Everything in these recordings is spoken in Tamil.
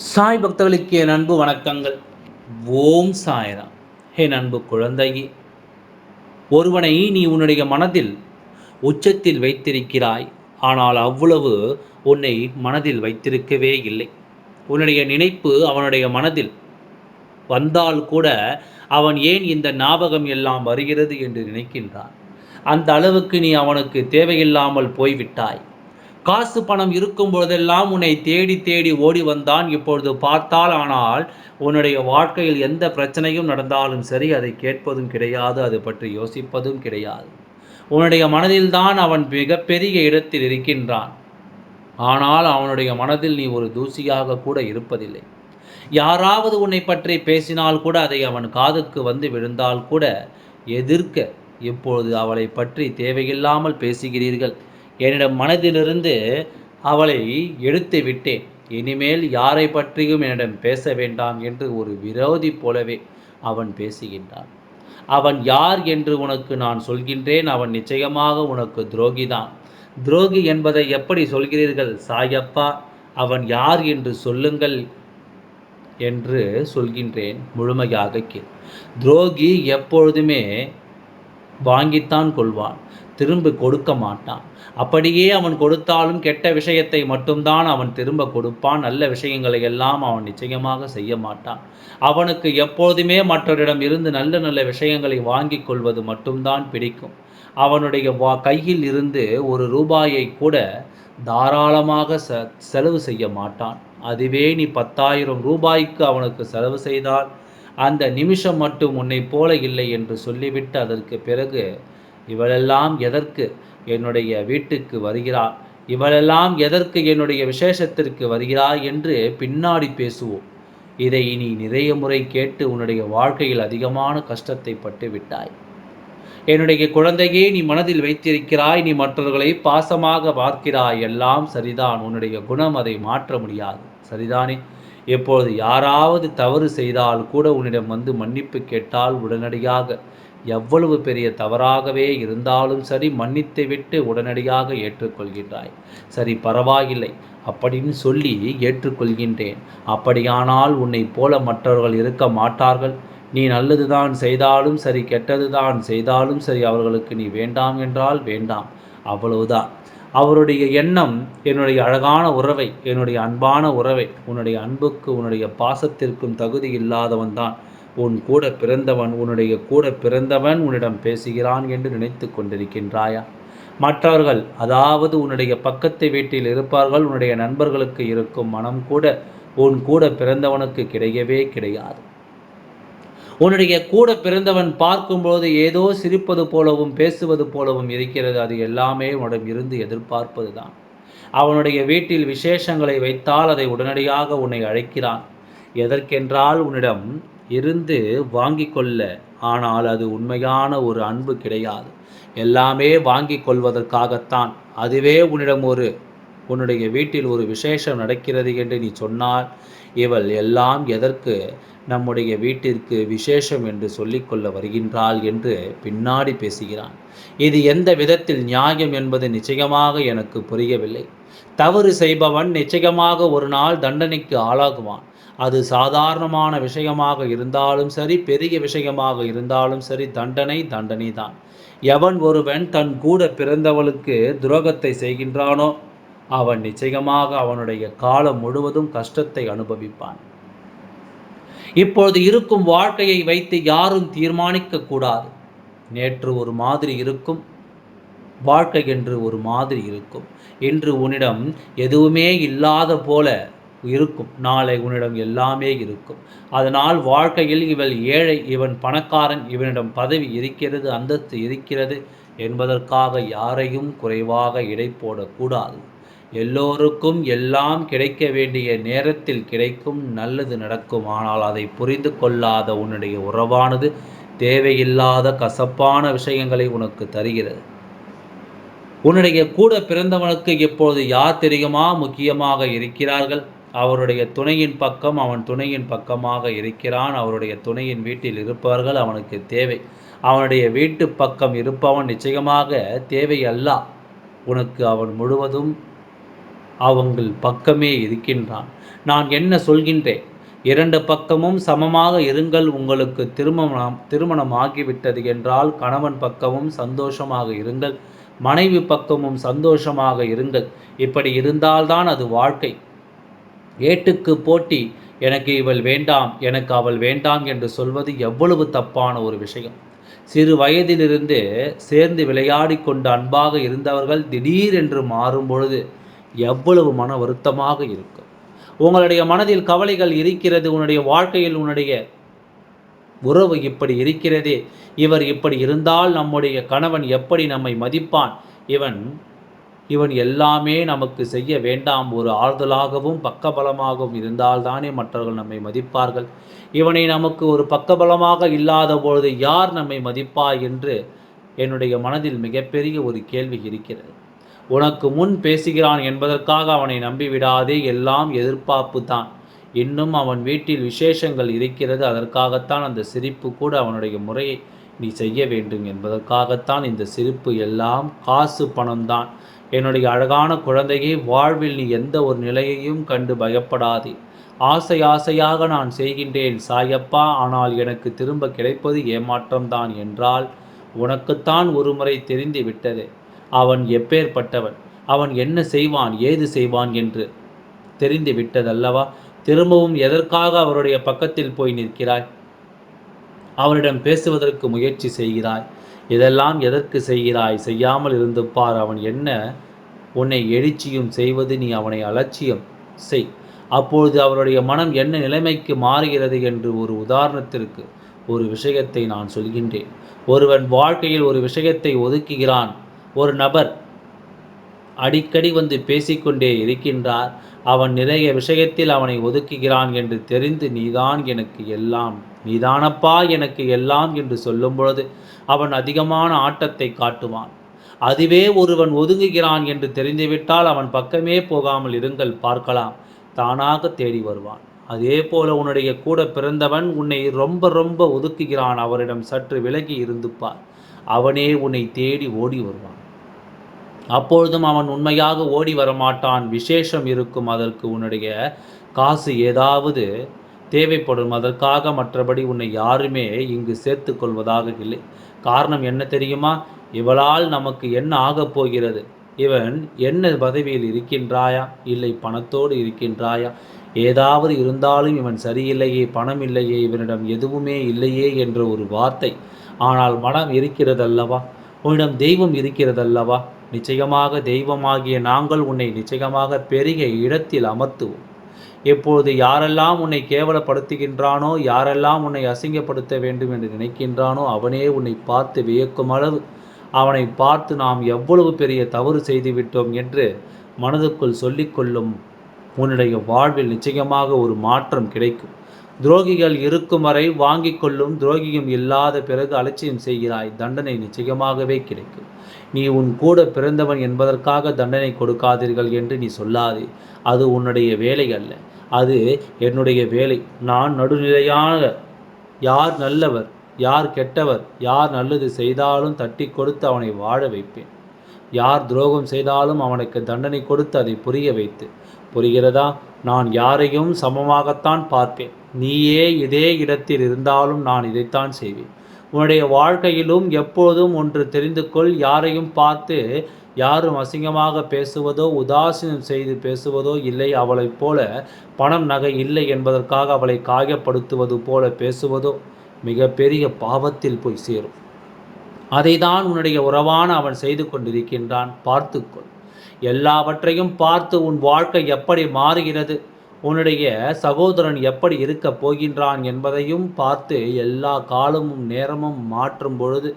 சாய் பக்தர்களுக்கு என் அன்பு வணக்கங்கள். ஓம் சாய்ராம். என் அன்பு குழந்தையே, ஒருவனை நீ உன்னுடைய மனதில் உச்சத்தில் வைத்திருக்கிறாய். ஆனால் அவ்வளவு உன்னை மனதில் வைத்திருக்கவே இல்லை. உன்னுடைய நினைப்பு அவனுடைய மனதில் வந்தால் கூட அவன் ஏன் இந்த ஞாபகம் எல்லாம் வருகிறது என்று நினைக்கின்றான். அந்த அளவுக்கு நீ அவனுக்கு தேவையில்லாமல் போய்விட்டாய். காசு பணம் இருக்கும் பொழுதெல்லாம் உன்னை தேடி தேடி ஓடி வந்தான். இப்பொழுது பார்த்தால் ஆனால் உன்னுடைய வாழ்க்கையில் எந்த பிரச்சனையும் நடந்தாலும் சரி, அதை கேட்பதும் கிடையாது, அது பற்றி யோசிப்பதும் கிடையாது. உன்னுடைய மனதில்தான் அவன் மிகப்பெரிய இடத்தில் இருக்கின்றான். ஆனால் அவனுடைய மனதில் நீ ஒரு தூசியாக கூட இருப்பதில்லை. யாராவது உன்னை பற்றி பேசினால் கூட அதை அவன் காதுக்கு வந்து விழுந்தால் கூட எதிர்க்க இப்பொழுது அவளை பற்றி தேவையில்லாமல் பேசுகிறீர்கள். என்னிடம் மனதிலிருந்து அவளை எடுத்து விட்டேன். இனிமேல் யாரை பற்றியும் என்னிடம் பேச வேண்டாம் என்று ஒரு விரோதி போலவே அவன் பேசுகின்றான். அவன் யார் என்று உனக்கு நான் சொல்கின்றேன். அவன் நிச்சயமாக உனக்கு துரோகிதான். துரோகி என்பதை எப்படி சொல்கிறீர்கள் சாயப்பா? அவன் யார் என்று சொல்லுங்கள் என்று சொல்கின்றேன். முழுமையாக கேள். துரோகி எப்பொழுதுமே வாங்கித்தான் கொள்வான், திரும்ப கொடுக்க மாட்டான். அப்படியே அவன் கொடுத்தாலும் கெட்ட விஷயத்தை மட்டும்தான் அவன் திரும்ப கொடுப்பான். நல்ல விஷயங்களை எல்லாம் அவன் நிச்சயமாக செய்ய மாட்டான். அவனுக்கு எப்போதுமே மற்றவரிடம் இருந்து நல்ல நல்ல விஷயங்களை வாங்கி கொள்வது மட்டும்தான் பிடிக்கும். அவனுடைய கையில் இருந்து ஒரு ரூபாயை கூட தாராளமாக செலவு செய்ய மாட்டான். அதுவே நீ 10,000 ரூபாய்க்கு அவனுக்கு செலவு செய்தால் அந்த நிமிஷம் மட்டும் உன்னை போல இல்லை என்று சொல்லிவிட்டு அதற்கு பிறகு இவளெல்லாம் எதற்கு என்னுடைய வீட்டுக்கு வருகிறாள், இவளெல்லாம் எதற்கு என்னுடைய விசேஷத்திற்கு வருகிறாய் என்று பின்னாடி பேசுவோம். இதை நீ நிறைய முறை கேட்டு உன்னுடைய வாழ்க்கையில் அதிகமான கஷ்டத்தை பட்டு விட்டாய். என்னுடைய குழந்தையே, நீ மனதில் வைத்திருக்கிறாய், நீ மற்றவர்களை பாசமாக பார்க்கிறாய், எல்லாம் சரிதான். உன்னுடைய குணம் அதை மாற்ற முடியாது, சரிதானே? எப்பொழுது யாராவது தவறு செய்தால் கூட உன்னிடம் வந்து மன்னிப்பு கேட்டால் உடனடியாக எவ்வளவு பெரிய தவறாகவே இருந்தாலும் சரி மன்னித்து விட்டு உடனடியாக ஏற்றுக்கொள்கின்றாய். சரி, பரவாயில்லை அப்படின்னு சொல்லி ஏற்றுக்கொள்கின்றேன். அப்படியானால் உன்னை போல மற்றவர்கள் இருக்க மாட்டார்கள். நீ நல்லது தான் செய்தாலும் சரி, கெட்டது தான் செய்தாலும் சரி, அவர்களுக்கு நீ வேண்டாம் என்றால் வேண்டாம், அவ்வளவுதான். அவருடைய எண்ணம் என்னுடைய அழகான உறவை, என்னுடைய அன்பான உறவை, உன்னுடைய அன்புக்கு உன்னுடைய பாசத்திற்கும் தகுதி இல்லாதவன் தான் உன் கூட பிறந்தவன். உன்னுடைய கூட பிறந்தவன் உன்னிடம் பேசுகிறான் என்று நினைத்து கொண்டிருக்கின்றாயா? மற்றவர்கள், அதாவது உன்னுடைய பக்கத்து வீட்டில் இருப்பார்கள், உன்னுடைய நண்பர்களுக்கு இருக்கும் மனம் கூட உன் கூட பிறந்தவனுக்கு கிடையவே கிடையாது. உன்னுடைய கூட பிறந்தவன் பார்க்கும்போது ஏதோ சிரிப்பது போலவும் பேசுவது போலவும் இருக்கிறது. அது எல்லாமே உன்னிடம் இருந்து எதிர்பார்ப்பது தான். அவனுடைய வீட்டில் விசேஷங்களை வைத்தால் அதை உடனடியாக உன்னை அழைக்கிறான். எதற்கென்றால் உன்னிடம் இருந்து வாங்கி கொள்ள. ஆனால் அது உண்மையான ஒரு அன்பு கிடையாது. எல்லாமே வாங்கி கொள்வதற்காகத்தான். அதுவே உன்னிடம் உன்னுடைய வீட்டில் ஒரு விசேஷம் நடக்கிறது என்று நீ சொன்னால், இவள் எல்லாம் எதற்கு நம்முடைய வீட்டிற்கு விசேஷம் என்று சொல்லிக்கொள்ள வருகின்றாள் என்று பின்னாடி பேசுகிறான். இது எந்த விதத்தில் நியாயம் என்பது நிச்சயமாக எனக்கு புரியவில்லை. தவறு செய்பவன் நிச்சயமாக ஒரு நாள் தண்டனைக்கு ஆளாகுவான். அது சாதாரணமான விஷயமாக இருந்தாலும் சரி, பெரிய விஷயமாக இருந்தாலும் சரி, தண்டனை தண்டனை தான். எவன் ஒருவன் தன் கூட பிறந்தவளுக்கு துரோகத்தை செய்கின்றானோ அவன் நிச்சயமாக அவனுடைய காலம் முழுவதும் கஷ்டத்தை அனுபவிப்பான். இப்பொழுது இருக்கும் வாழ்க்கையை வைத்து யாரும் தீர்மானிக்க கூடாது. நேற்று ஒரு மாதிரி இருக்கும், வாழ்க்கை என்று ஒரு மாதிரி இருக்கும். இன்று உன்னிடம் எதுவுமே இல்லாத போல இருக்கும், நாளை உன்னிடம் எல்லாமே இருக்கும். அதனால் வாழ்க்கையில் இவள் ஏழை, இவன் பணக்காரன், இவனிடம் பதவி இருக்கிறது, அந்தஸ்து இருக்கிறது என்பதற்காக யாரையும் குறைவாக எடை போடக்கூடாது. எல்லோருக்கும் எல்லாம் கிடைக்க வேண்டிய நேரத்தில் கிடைக்கும், நல்லது நடக்கும். ஆனால் அதை புரிந்து கொள்ளாத உன்னுடைய உறவானது தேவையில்லாத கசப்பான விஷயங்களை உனக்கு தருகிறது. உன்னுடைய கூட பிறந்தவனுக்கு இப்போது யார் தெரியுமா முக்கியமாக இருக்கிறார்கள்? அவருடைய துணையின் பக்கம் அவன் துணையின் பக்கமாக இருக்கிறான். அவருடைய துணையின் வீட்டில் இருப்பவர்கள் அவனுக்கு தேவை. அவனுடைய வீட்டு பக்கம் இருப்பவன் நிச்சயமாக தேவை அல்ல உனக்கு. அவன் முழுவதும் அவங்கள் பக்கமே இருக்கின்றான். நான் என்ன சொல்கின்றேன்? 2 பக்கமும் சமமாக இருங்கள். உங்களுக்கு திருமணம் ஆகிவிட்டது என்றால் கணவன் பக்கமும் சந்தோஷமாக இருங்கள். மனைவி பக்கமும் சந்தோஷமாக இருங்கள். இப்படி இருந்தால்தான் அது வாழ்க்கை. ஏட்டுக்கு போட்டி, எனக்கு இவள் வேண்டாம், எனக்கு அவள் வேண்டாம் என்று சொல்வது எவ்வளவு தப்பான ஒரு விஷயம். சிறு வயதிலிருந்து சேர்ந்து விளையாடி கொண்டு அன்பாக இருந்தவர்கள் திடீரென்று மாறும் பொழுது எவ்வளவு மன வருத்தமாக இருக்கும். உங்களுடைய மனதில் கவலைகள் இருக்கிறது. உன்னுடைய வாழ்க்கையில் உன்னுடைய உறவு இப்படி இருக்கிறதே, இவர் இப்படி இருந்தால் நம்முடைய கணவன் எப்படி நம்மை மதிப்பான், இவன் இவன் எல்லாமே நமக்கு செய்ய வேண்டாம். ஒரு ஆறுதலாகவும் பக்கபலமாகவும் இருந்தால்தானே மற்றவர்கள் நம்மை மதிப்பார்கள். இவனை நமக்கு ஒரு பக்கபலமாக இல்லாத பொழுது யார் நம்மை மதிப்பார் என்று என்னுடைய மனதில் மிகப்பெரிய ஒரு கேள்வி இருக்கிறது. உனக்கு முன் பேசுகிறான் என்பதற்காக அவனை நம்பிவிடாதே. எல்லாம் எதிர்பார்ப்பு தான். இன்னும் அவன் வீட்டில் விசேஷங்கள் இருக்கிறது. அதற்காகத்தான் அந்த சிரிப்பு கூட அவனுடைய முறையை நீ செய்ய வேண்டும் என்பதற்காகத்தான் இந்த சிரிப்பு. எல்லாம் காசு பணம்தான். என்னுடைய அழகான குழந்தையை, வாழ்வில் நீ எந்த ஒரு நிலையையும் கண்டு பயப்படாதே. ஆசை ஆசையாக நான் செய்கின்றேன் சாயப்பா, ஆனால் எனக்கு திரும்ப கிடைப்பது ஏமாற்றம்தான் என்றால் உனக்குத்தான் ஒருமுறை தெரிந்து விட்டது அவன் எப்பேற்பட்டவன், அவன் என்ன செய்வான், ஏது செய்வான் என்று தெரிந்து விட்டதல்லவா? திரும்பவும் எதற்காக அவருடைய பக்கத்தில் போய் நிற்கிறாய்? அவரிடம் பேசுவதற்கு முயற்சி செய்கிறாய். இதெல்லாம் எதற்கு செய்கிறாய்? செய்யாமல் இருந்து பார். அவன் என்ன உன்னை எழுச்சியும் செய்வது, நீ அவனை அலட்சியம் செய். அப்பொழுது அவருடைய மனம் என்ன நிலைமைக்கு மாறுகிறது என்று ஒரு உதாரணத்திற்கு ஒரு விஷயத்தை நான் சொல்கின்றேன். ஒருவன் வாழ்க்கையில் ஒரு விஷயத்தை ஒதுக்குகிறான். ஒரு நபர் அடிக்கடி வந்து பேசிக்கொண்டே இருக்கின்றார். அவன் நிறைய விஷயத்தில் அவனை ஒதுக்குகிறான் என்று தெரிந்து, நீதான் எனக்கு எல்லாம், நீதானப்பா எனக்கு எல்லாம் என்று சொல்லும் பொழுது அவன் அதிகமான ஆட்டத்தை காட்டுவான். அதுவே ஒருவன் ஒதுங்குகிறான் என்று தெரிந்துவிட்டால் அவன் பக்கமே போகாமல் இருங்கள், பார்க்கலாம், தானாக தேடி வருவான். அதே போல உன்னுடைய கூட பிறந்தவன் உன்னை ரொம்ப ரொம்ப ஒதுக்குகிறான். அவரிடம் சற்று விலகி இருந்து பார். அவனே உன்னை தேடி ஓடி வருவான். அப்பொழுதும் அவன் உண்மையாக ஓடி வரமாட்டான். விசேஷம் இருக்கும், அதற்கு உன்னுடைய காசு ஏதாவது தேவைப்படும். அதற்காக மற்றபடி உன்னை யாருமே இங்கு சேர்த்து கொள்வதாக இல்லை. காரணம் என்ன தெரியுமா? இவளால் நமக்கு என்ன ஆகப் போகிறது? இவன் என்ன பதவியில் இருக்கின்றாயா, இல்லை பணத்தோடு இருக்கின்றாயா? ஏதாவது இருந்தாலும் இவன் சரியில்லையே, பணம் இல்லையே, இவனிடம் எதுவுமே இல்லையே என்ற ஒரு வார்த்தை. ஆனால் மனம் இருக்கிறதல்லவா? உன்னிடம் தெய்வம் இருக்கிறதல்லவா? நிச்சயமாக தெய்வமாகிய நாங்கள் உன்னை நிச்சயமாக பெரிய இடத்தில் அமர்த்துவோம். இப்பொழுது யாரெல்லாம் உன்னை கேவலப்படுத்துகின்றானோ, யாரெல்லாம் உன்னை அசிங்கப்படுத்த வேண்டும் என்று நினைக்கின்றானோ, அவனே உன்னை பார்த்து வியக்கும் அளவு, அவனை பார்த்து நாம் எவ்வளவு பெரிய தவறு செய்துவிட்டோம் என்று மனதுக்குள் சொல்லிக்கொள்ளும். உன்னுடைய வாழ்வில் நிச்சயமாக ஒரு மாற்றம் கிடைக்கும். துரோகிகள் இருக்கும் வரை வாங்கிக் கொள்ளும். துரோகியும் இல்லாத பிறகு அலட்சியம் செய்கிறாய், தண்டனை நிச்சயமாகவே கிடைக்கும். நீ உன் கூட பிறந்தவன் என்பதற்காக தண்டனை கொடுக்காதீர்கள் என்று நீ சொல்லாதே. அது உன்னுடைய வேலை அல்ல, அது என்னுடைய வேலை. நான் நடுநிலையாக, யார் நல்லவர் யார் கெட்டவர், யார் நல்லது செய்தாலும் தட்டி கொடுத்து அவனை வாழ வைப்பேன். யார் துரோகம் செய்தாலும் அவனுக்கு தண்டனை கொடுத்து அதை புரிய வைத்து, புரிகிறதா? நான் யாரையும் சமமாகத்தான் பார்ப்பேன். நீயே இதே இடத்தில் இருந்தாலும் நான் இதைத்தான் செய்வேன். உன்னுடைய வாழ்க்கையிலும் எப்போதும் ஒன்று தெரிந்து கொள். யாரையும் பார்த்து யாரும் அசிங்கமாக பேசுவதோ, உதாசீனம் செய்து பேசுவதோ இல்லை. அவளைப் போல பணம் நகை இல்லை என்பதற்காக அவளை காயப்படுத்துவது போல பேசுவதோ மிகப்பெரிய பாவத்தில் போய் சேரும். அதைதான் உன்னுடைய உறவான அவன் செய்து கொண்டிருக்கின்றான். பார்த்துக்கொள். எல்லாவற்றையும் பார்த்து உன் வாழ்க்கை எப்படி மாறுகிறது, உன்னுடைய சகோதரன் எப்படி இருக்கப் போகின்றான் என்பதையும் பார்த்து எல்லா காலமும் நேரமும் மாற்றும் பொழுது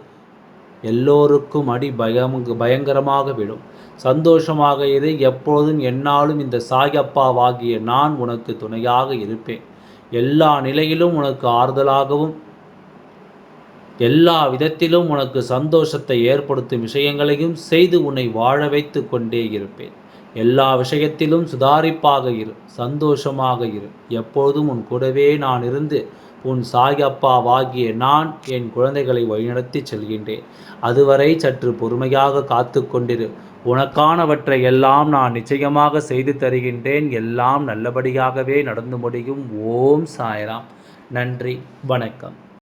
எல்லோருக்கும் அடி பயங்கரமாக விடும். சந்தோஷமாக இரு. எப்பொழுதும் என்னாலும் இந்த சாயப்பாவாகிய நான் உனக்கு துணையாக இருப்பேன். எல்லா நிலையிலும் உனக்கு ஆறுதலாகவும் எல்லா விதத்திலும் உனக்கு சந்தோஷத்தை ஏற்படுத்தும் விஷயங்களையும் செய்து உன்னை வாழ வைத்து கொண்டே இருப்பேன். எல்லா விஷயத்திலும் சுதாரிப்பாக இரு, சந்தோஷமாக இரு. எப்பொழுதும் உன் கூடவே நான் இருந்து உன் சாயப்பாவாகிய நான் என் குழந்தைகளை வழிநடத்தி செல்கின்றேன். அதுவரை சற்று பொறுமையாக காத்து கொண்டிரு. உனக்கானவற்றை எல்லாம் நான் நிச்சயமாக செய்து தருகின்றேன். எல்லாம் நல்லபடியாகவே நடந்து முடியும். ஓம் சாய்ராம். நன்றி, வணக்கம்.